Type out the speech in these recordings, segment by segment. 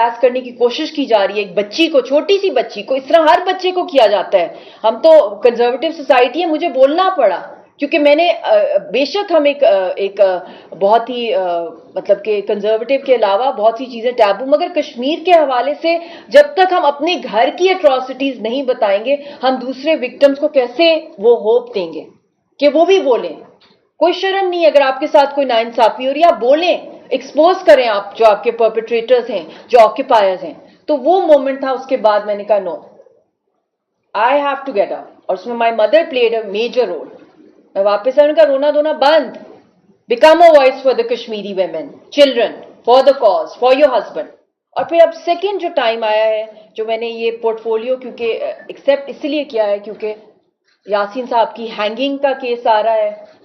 पास करने की कोशिश की जा रही है एक बच्ची को, छोटी सी बच्ची को, इस तरह हर बच्चे को किया जाता है। हम तो कंजर्वेटिव सोसाइटी है, मुझे बोलना पड़ा क्योंकि मैंने बेशक हम एक बहुत ही मतलब कि कंजर्वेटिव के अलावा बहुत सी चीजें टैबू, मगर कश्मीर के हवाले से जब तक हम अपने घर की एट्रॉसिटीज नहीं बताएंगे, हम दूसरे विक्टिम्स को कैसे वो होप देंगे कि वो भी बोलें। कोई शर्म नहीं, अगर आपके साथ कोई नाइंसाफी हो रही है आप बोलें, एक्सपोज करें आप जो आपके परपेट्रेटर्स हैं, जो ऑक्यूपायर्स हैं। तो वो मोमेंट था, उसके बाद मैंने कहा no, I have to get up, और उसमें my mother played a major role. मैं वापस आने का रोना धोना बंद, become a voice for the Kashmiri women, children, for the cause, for your husband. और फिर अब सेकेंड जो टाइम आया है, जो मैंने ये पोर्टफोलियो क्योंकि एक्सेप्ट इसलिए किया है क्योंकि यासीन साहब की हैंगिंग का केस आ रहा है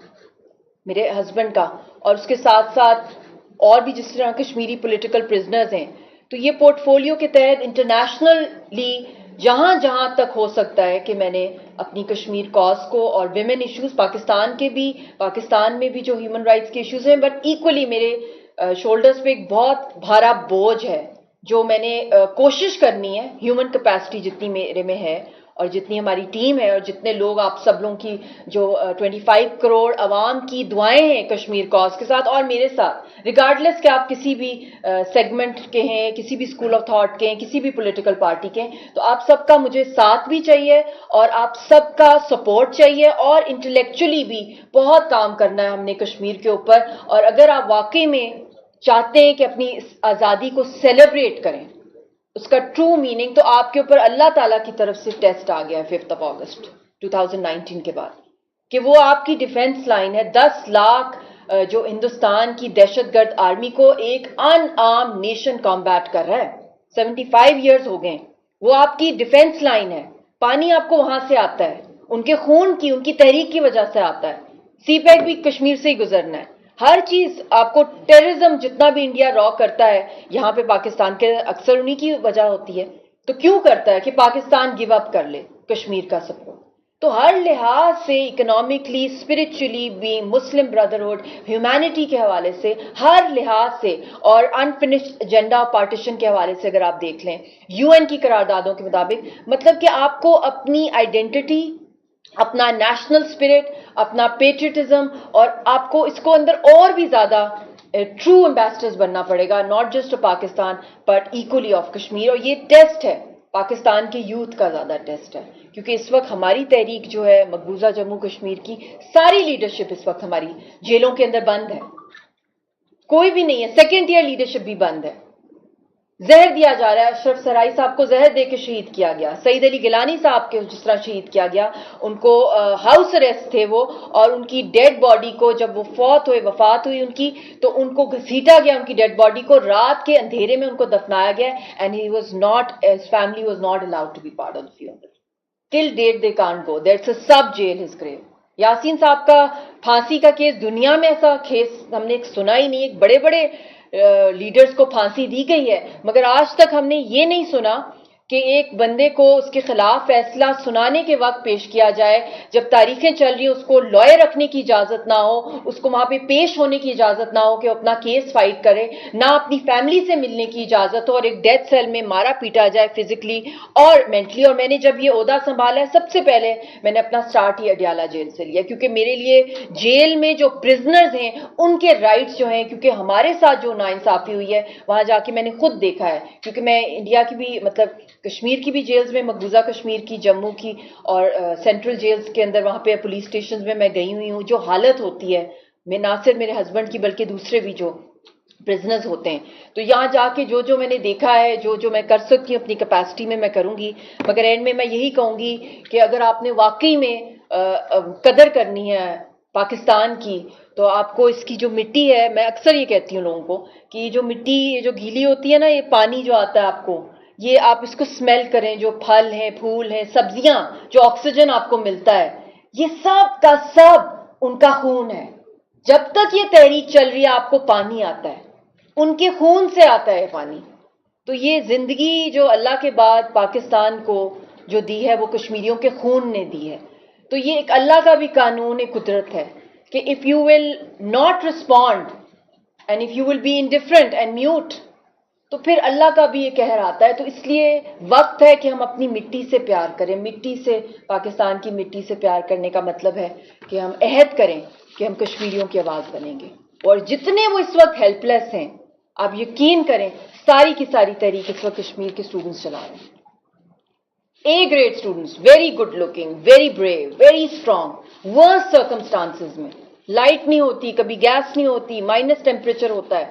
मेरे हस्बैंड का, और उसके साथ साथ और भी जिस तरह कश्मीरी पॉलिटिकल प्रिजनर्स हैं। तो ये पोर्टफोलियो के तहत इंटरनेशनली जहां जहां तक हो सकता है कि मैंने अपनी कश्मीर कॉज को और विमेन इश्यूज, पाकिस्तान में भी जो ह्यूमन राइट्स के इश्यूज हैं, बट इक्वली मेरे शोल्डर्स पे एक बहुत भारा बोझ है जो मैंने कोशिश करनी है, ह्यूमन कैपेसिटी जितनी मेरे में है और जितनी हमारी टीम है और जितने लोग आप सब लोगों की जो 25 करोड़ अवाम की दुआएं हैं कश्मीर कॉज के साथ और मेरे साथ, रिगार्डलेस कि आप किसी भी सेगमेंट के हैं, किसी भी स्कूल ऑफ थॉट के हैं, किसी भी पॉलिटिकल पार्टी के हैं, तो आप सबका मुझे साथ भी चाहिए और आप सबका सपोर्ट चाहिए, और इंटेलेक्चुअली भी बहुत काम करना है हमने कश्मीर के ऊपर। और अगर आप वाकई में चाहते हैं कि अपनी आज़ादी को सेलिब्रेट करें, उसका ट्रू मीनिंग, तो आपके ऊपर अल्लाह ताला की तरफ से टेस्ट आ गया है 5 अगस्त 2019 के बाद, कि वो आपकी डिफेंस लाइन है। 10 लाख जो हिंदुस्तान की दहशतगर्द आर्मी को एक अनआर्म्ड नेशन कॉम्बैट कर रहा है, 75 ईयर्स हो गए, वो आपकी डिफेंस लाइन है। पानी आपको वहां से आता है, उनके खून की, उनकी तहरीक की वजह से आता है। सीपैक भी कश्मीर से ही गुजरना है। हर चीज आपको, टेररिज्म जितना भी इंडिया रॉ करता है यहाँ पे पाकिस्तान के अक्सर उन्हीं की वजह होती है। तो क्यों करता है कि पाकिस्तान गिव अप कर ले कश्मीर का सपोर्ट। तो हर लिहाज से, इकोनॉमिकली, स्पिरिचुअली भी, मुस्लिम ब्रदरहुड, ह्यूमैनिटी के हवाले से, हर लिहाज से, और अनफिनिश्ड एजेंडा ऑफ पार्टीशन के हवाले से अगर आप देख लें, यूएन की करारदादों के मुताबिक, मतलब कि आपको अपनी आइडेंटिटी, अपना नेशनल स्पिरिट, अपना पेट्रियटिज्म, और आपको इसको अंदर और भी ज्यादा ट्रू एम्बेसडर्स बनना पड़ेगा, not just of Pakistan but equally of Kashmir. और ये टेस्ट है पाकिस्तान के यूथ का, ज्यादा टेस्ट है, क्योंकि इस वक्त हमारी तहरीक जो है मकबूजा जम्मू कश्मीर की, सारी लीडरशिप इस वक्त हमारी जेलों के अंदर बंद है, कोई भी नहीं है, सेकेंड ईयर लीडरशिप भी बंद है। जहर दिया जा रहा है, अशरफ सराई साहब को जहर देकर शहीद किया गया, सईद अली गिलानी साहब के जिस तरह शहीद किया गया, उनको हाउस अरेस्ट थे वो, और उनकी डेड बॉडी को जब वो वफात हुई उनकी, तो उनको घसीटा गया, उनकी डेड बॉडी को रात के अंधेरे में उनको दफनाया गया, and he was not, his family was not allowed to be part of the funeral. Till date they can't go, that's a sub jail his grave. Yasin साहब का फांसी का केस, दुनिया में ऐसा केस हमने सुना ही नहीं। एक बड़े बड़े लीडर्स को फांसी दी गई है, मगर आज तक हमने ये नहीं सुना कि एक बंदे को उसके खिलाफ फैसला सुनाने के वक्त पेश किया जाए, जब तारीखें चल रही हैं, उसको लॉयर रखने की इजाजत ना हो, उसको वहां पे पेश होने की इजाजत ना हो कि अपना केस फाइट करे, ना अपनी फैमिली से मिलने की इजाजत हो, और एक डेथ सेल में मारा पीटा जाए फिजिकली और मेंटली। और मैंने जब ये ओहदा संभाला है, सबसे पहले मैंने अपना स्टार्ट ही अडियाला जेल से लिया, क्योंकि मेरे लिए जेल में जो प्रिजनर्स हैं उनके राइट्स जो हैं, क्योंकि हमारे साथ जो नाइंसाफी हुई है वहां जाके मैंने खुद देखा है, क्योंकि मैं इंडिया की भी, मतलब कश्मीर की भी जेल्स में, मकबूजा कश्मीर की, जम्मू की और सेंट्रल जेल्स के अंदर, वहां पे पुलिस स्टेशन में मैं गई हुई हूँ। जो हालत होती है, मैं ना सिर्फ मेरे हस्बैंड की बल्कि दूसरे भी जो प्रिजनर्स होते हैं, तो यहाँ जाके जो जो मैंने देखा है, जो जो मैं कर सकती हूँ अपनी कैपेसिटी में मैं करूंगी। मगर एंड में मैं यही कहूंगी कि अगर आपने वाकई में कदर करनी है पाकिस्तान की, तो आपको इसकी जो मिट्टी है, मैं अक्सर ये कहती हूँ लोगों को कि ये जो मिट्टी, ये जो गीली होती है ना, ये पानी जो आता है आपको, ये आप इसको स्मेल करें, जो फल हैं, फूल हैं, सब्जियां, जो ऑक्सीजन आपको मिलता है, ये सब का सब उनका खून है। जब तक ये तहरीक चल रही है आपको पानी आता है, उनके खून से आता है पानी। तो ये जिंदगी जो अल्लाह के बाद पाकिस्तान को जो दी है, वो कश्मीरियों के खून ने दी है। तो ये एक अल्लाह का भी कानून, एक कुदरत है कि if you will not respond and if you will be indifferent and mute, تو پھر اللہ کا بھی یہ قہر آتا ہے. تو اس لیے وقت ہے کہ ہم اپنی مٹی سے پیار کریں. مٹی سے, پاکستان کی مٹی سے پیار کرنے کا مطلب ہے کہ ہم عہد کریں کہ ہم کشمیریوں کی آواز بنیں گے. اور جتنے وہ اس وقت ہیلپ لیس ہیں, آپ یقین کریں ساری کی ساری تحریک اس وقت کشمیر کے اسٹوڈنٹس چلا رہے ہیں. A grade students, very good looking, very brave, very strong. Worst circumstances میں لائٹ نہیں ہوتی, کبھی گیس نہیں ہوتی, مائنس ٹیمپریچر ہوتا ہے,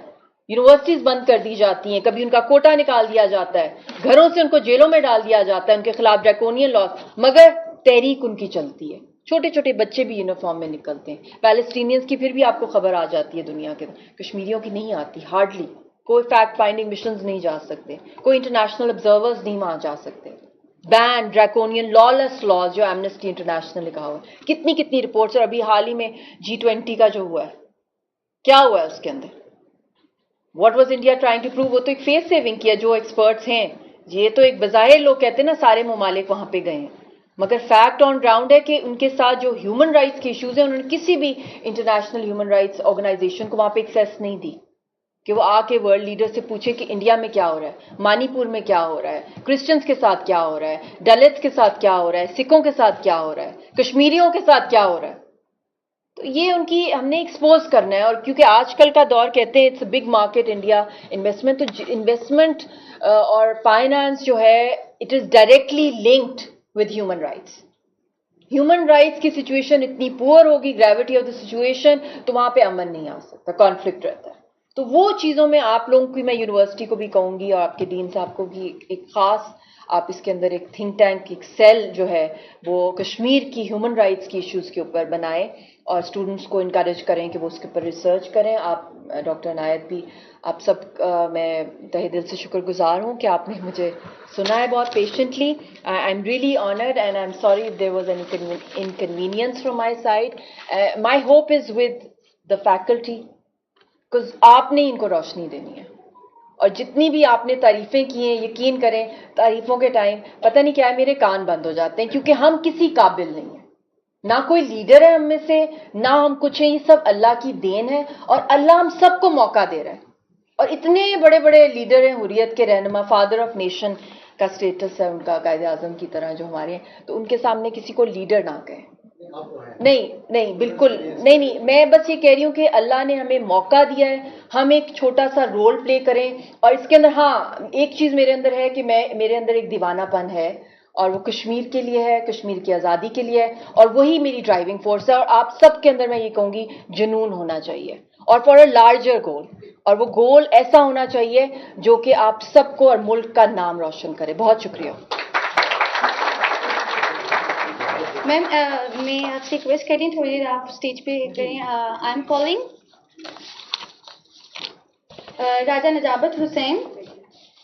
یونیورسٹیز بند کر دی جاتی ہیں, کبھی ان کا کوٹا نکال دیا جاتا ہے, گھروں سے ان کو جیلوں میں ڈال دیا جاتا ہے, ان کے خلاف ڈریکونین لاز, مگر تحریک ان کی چلتی ہے. چھوٹے چھوٹے بچے بھی یونیفارم میں نکلتے ہیں. پیلسٹینینز کی پھر بھی آپ کو خبر آ جاتی ہے دنیا کے, کشمیریوں کی نہیں آتی ہارڈلی. کوئی فیکٹ فائنڈنگ مشنز نہیں جا سکتے, کوئی انٹرنیشنل آبزرورز نہیں وہاں جا سکتے. بین ڈریکونین لالس لاز جو ایمنسٹی انٹرنیشنل لکھا ہوا ہے, کتنی کتنی رپورٹس. اور ابھی حال ہی میں G20 کا جو ہوا ہے, کیا ہوا ہے اس کے اندر, what was India trying to prove, وہ تو ایک فیس سیونگ کیا. جو ایکسپرٹس ہیں, یہ تو ایک بظاہر لوگ کہتے ہیں نا سارے ممالک وہاں پہ گئے ہیں, مگر فیکٹ آن گراؤنڈ ہے کہ ان کے ساتھ جو ہیومن رائٹس کے ایشوز ہیں, انہوں نے کسی بھی انٹرنیشنل ہیومن رائٹس آرگنائزیشن کو وہاں پہ ایکسیس نہیں دی کہ وہ آ کے ورلڈ لیڈر سے پوچھے کہ انڈیا میں کیا ہو رہا ہے, مانی پور میں کیا ہو رہا ہے, کرسچنس کے ساتھ کیا ہو رہا ہے, دلتس کے ساتھ کیا ہو رہا ہے, سکھوں کے ساتھ کیا ہو رہا ہے, کشمیریوں کے ساتھ کیا ہو رہا ہے. تو یہ ان کی ہم نے ایکسپوز کرنا ہے. اور کیونکہ آج کل کا دور کہتے ہیں it's a big market India investment, تو انویسٹمنٹ اور فائنانس جو ہے it is directly linked with human rights. Human rights کی سچویشن اتنی پور ہوگی, گریوٹی آف دا سچویشن, تو وہاں پہ امن نہیں آ سکتا, کانفلکٹ رہتا ہے. تو وہ چیزوں میں آپ لوگوں کی, میں یونیورسٹی کو بھی کہوں گی اور آپ کے ڈین صاحب کو بھی, ایک خاص آپ اس کے اندر ایک تھنک ٹینک, ایک سیل جو ہے وہ کشمیر کی ہیومن رائٹس کی ایشوز کے اوپر بنائیں اور اسٹوڈنٹس کو انکریج کریں کہ وہ اس کے اوپر ریسرچ کریں. آپ ڈاکٹر عنایت بھی, آپ سب میں تہہ دل سے شکر گزار ہوں کہ آپ نے مجھے سنا ہے بہت patiently. I am really honoured and I am sorry if there was any inconvenience from my side. My hope is with the faculty, آپ نے ان کو روشنی دینی ہے. اور جتنی بھی آپ نے تعریفیں کی ہیں, یقین کریں تعریفوں کے ٹائم پتہ نہیں کیا ہے میرے کان بند ہو جاتے ہیں, کیونکہ ہم کسی قابل نہیں ہیں, نہ کوئی لیڈر ہے ہم میں سے, نہ ہم کچھ ہیں. یہ سب اللہ کی دین ہے اور اللہ ہم سب کو موقع دے رہا ہے. اور اتنے بڑے بڑے لیڈر ہیں, حریت کے رہنما, فادر آف نیشن کا سٹیٹس ہے ان کا, قائد اعظم کی طرح جو ہمارے ہیں, تو ان کے سامنے کسی کو لیڈر نہ کہیں. نہیں بالکل نہیں, میں بس یہ کہہ رہی ہوں کہ اللہ نے ہمیں موقع دیا ہے, ہم ایک چھوٹا سا رول پلے کریں. اور اس کے اندر ہاں ایک چیز میرے اندر ہے کہ میرے اندر ایک دیوانہ پن ہے, اور وہ کشمیر کے لیے ہے, کشمیر کی آزادی کے لیے ہے, اور وہی میری ڈرائیونگ فورس ہے. اور آپ سب کے اندر میں یہ کہوں گی جنون ہونا چاہیے, اور فار اے لارجر گول, اور وہ گول ایسا ہونا چاہیے جو کہ آپ سب کو اور ملک کا نام روشن کرے. بہت شکریہ. میم میں آپ سے ریکویسٹ کر رہی ہوں تھوڑی دیر آپ اسٹیج پہ کریں. I am calling Raja Najabat Hussain,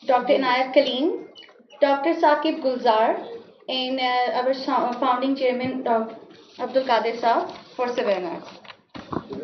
doctor Inayat Kaleem, doctor Saqib Gulzar, and our founding chairman Dr. Abdul Qadir Saab for 7 hours.